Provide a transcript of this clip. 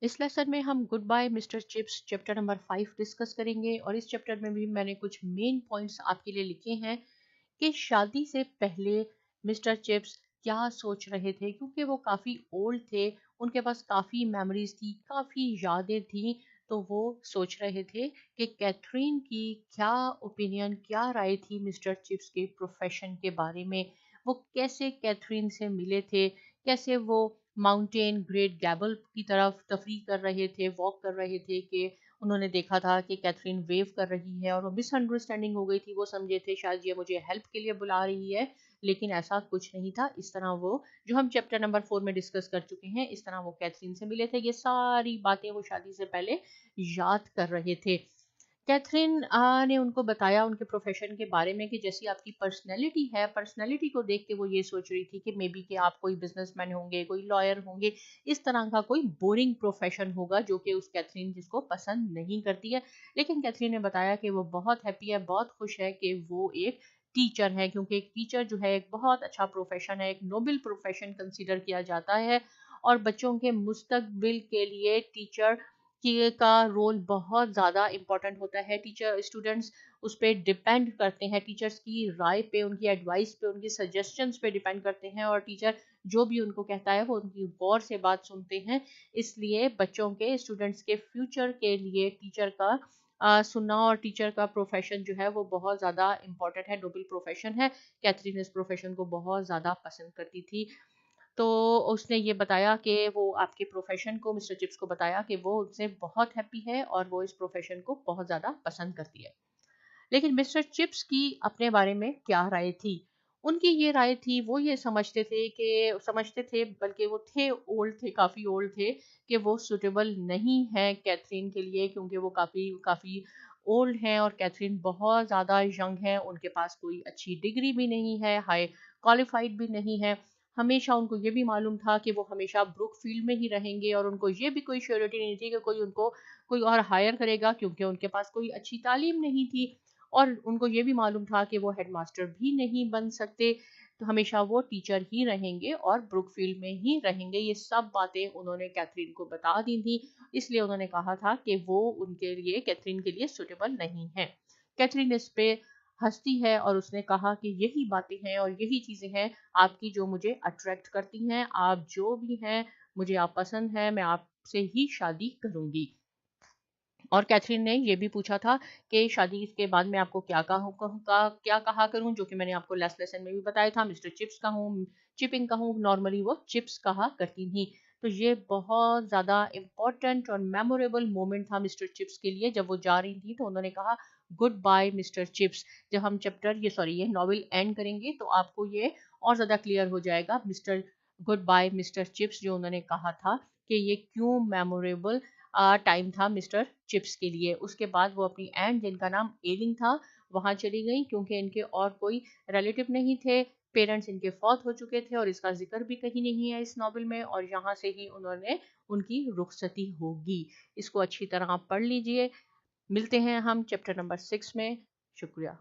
इस लेसन में हम goodbye Mr Chips chapter number 5 discuss करेंगे और इस चैप्टर में भी मैंने कुछ मेन पॉइंट्स आपके लिए लिखे हैं कि शादी से पहले मिस्टर चिप्स क्या सोच रहे थे, क्योंकि वो काफ़ी ओल्ड थे, उनके पास काफ़ी मेमोरीज थी, काफ़ी यादें थी। तो वो सोच रहे थे कि कैथरीन की क्या ओपिनियन, क्या राय थी मिस्टर चिप्स के प्रोफेशन के बारे में। वो कैसे कैथरीन से मिले थे, कैसे वो माउंटेन ग्रेट गैबल की तरफ तफरी कर रहे थे, वॉक कर रहे थे कि उन्होंने देखा था कि कैथरीन वेव कर रही है और वो मिसअंडरस्टैंडिंग हो गई थी। वो समझे थे शायद ये मुझे हेल्प के लिए बुला रही है, लेकिन ऐसा कुछ नहीं था। इस तरह वो, जो हम चैप्टर नंबर 4 में डिस्कस कर चुके हैं, इस तरह वो कैथरीन से मिले थे। ये सारी बातें वो शादी से पहले याद कर रहे थे। कैथरीन ने उनको बताया उनके प्रोफेशन के बारे में कि जैसी आपकी पर्सनैलिटी है, पर्सनैलिटी को देख के वो ये सोच रही थी कि मे बी कि आप कोई बिजनेसमैन होंगे, कोई लॉयर होंगे, इस तरह का कोई बोरिंग प्रोफेशन होगा जो कि उस कैथरीन जिसको पसंद नहीं करती है। लेकिन कैथरीन ने बताया कि वो बहुत हैप्पी है, बहुत खुश है कि वो एक टीचर है, क्योंकि एक टीचर जो है एक बहुत अच्छा प्रोफेशन है, एक नोबल प्रोफेशन कंसिडर किया जाता है और बच्चों के मुस्तकबिल के लिए टीचर का रोल बहुत ज़्यादा इम्पोर्टेंट होता है। टीचर स्टूडेंट्स उस पर डिपेंड करते हैं, टीचर्स की राय पे, उनकी एडवाइस पे, उनकी सजेशंस पे डिपेंड करते हैं और टीचर जो भी उनको कहता है वो उनकी गौर से बात सुनते हैं। इसलिए बच्चों के, स्टूडेंट्स के फ्यूचर के लिए टीचर का सुनना और टीचर का प्रोफेशन जो है वो बहुत ज़्यादा इम्पोर्टेंट है, नोबल प्रोफेशन है। कैथरीन इस प्रोफेशन को बहुत ज़्यादा पसंद करती थी। तो उसने ये बताया कि वो आपके प्रोफेशन को, मिस्टर चिप्स को बताया कि वो उससे बहुत हैप्पी है और वो इस प्रोफेशन को बहुत ज़्यादा पसंद करती है। लेकिन मिस्टर चिप्स की अपने बारे में क्या राय थी? उनकी ये राय थी, वो ये समझते थे, बल्कि वो थे ओल्ड थे, काफ़ी ओल्ड थे, कि वो सूटेबल नहीं है कैथरीन के लिए, क्योंकि वो काफ़ी काफ़ी ओल्ड हैं और कैथरीन बहुत ज़्यादा यंग है। उनके पास कोई अच्छी डिग्री भी नहीं है, हाई क्वालिफाइड भी नहीं है। हमेशा उनको ये भी मालूम था कि वो हमेशा ब्रुकफील्ड में ही रहेंगे और उनको ये भी कोई श्योरिटी नहीं थी कि कोई उनको कोई और हायर करेगा, क्योंकि उनके पास कोई अच्छी तालीम नहीं थी। और उनको ये भी मालूम था कि वो हेडमास्टर भी नहीं बन सकते, तो हमेशा वो टीचर ही रहेंगे और ब्रुकफील्ड में ही रहेंगे। ये सब बातें उन्होंने कैथरीन को बता दी थी, इसलिए उन्होंने कहा था कि वो उनके लिए, कैथरीन के लिए सुटेबल नहीं है। कैथरीन इस पे हंसती है और उसने कहा कि यही बातें हैं और यही चीज़ें हैं आपकी जो मुझे अट्रैक्ट करती हैं। आप जो भी हैं, मुझे आप पसंद हैं, मैं आपसे ही शादी करूंगी। और कैथरीन ने ये भी पूछा था कि शादी के बाद मैं आपको क्या कहा करूं, जो कि मैंने आपको लास्ट लेसन में भी बताया था। मिस्टर चिप्स कहूँ, चिपिंग कहूँ, नॉर्मली वो चिप्स कहा करती थी। तो ये बहुत ज़्यादा इम्पोर्टेंट और मेमोरेबल मोमेंट था मिस्टर चिप्स के लिए। जब वो जा रही थी तो उन्होंने कहा गुड बाय मिस्टर चिप्स। जब हम ये नॉवेल एंड करेंगे तो आपको ये और ज़्यादा क्लियर हो जाएगा, Mr goodbye Mr Chips जो उन्होंने कहा था, कि ये क्यों मेमोरेबल टाइम था मिस्टर चिप्स के लिए। उसके बाद वो अपनी एंड, जिनका नाम एलिंग था, वहां चली गई, क्योंकि इनके और कोई रिलेटिव नहीं थे। पेरेंट्स इनके फौत हो चुके थे और इसका जिक्र भी कहीं नहीं है इस नॉवल में, और यहाँ से ही उन्होंने उनकी रुखसती होगी। इसको अच्छी तरह पढ़ लीजिए। मिलते हैं हम चैप्टर नंबर 6 में। शुक्रिया।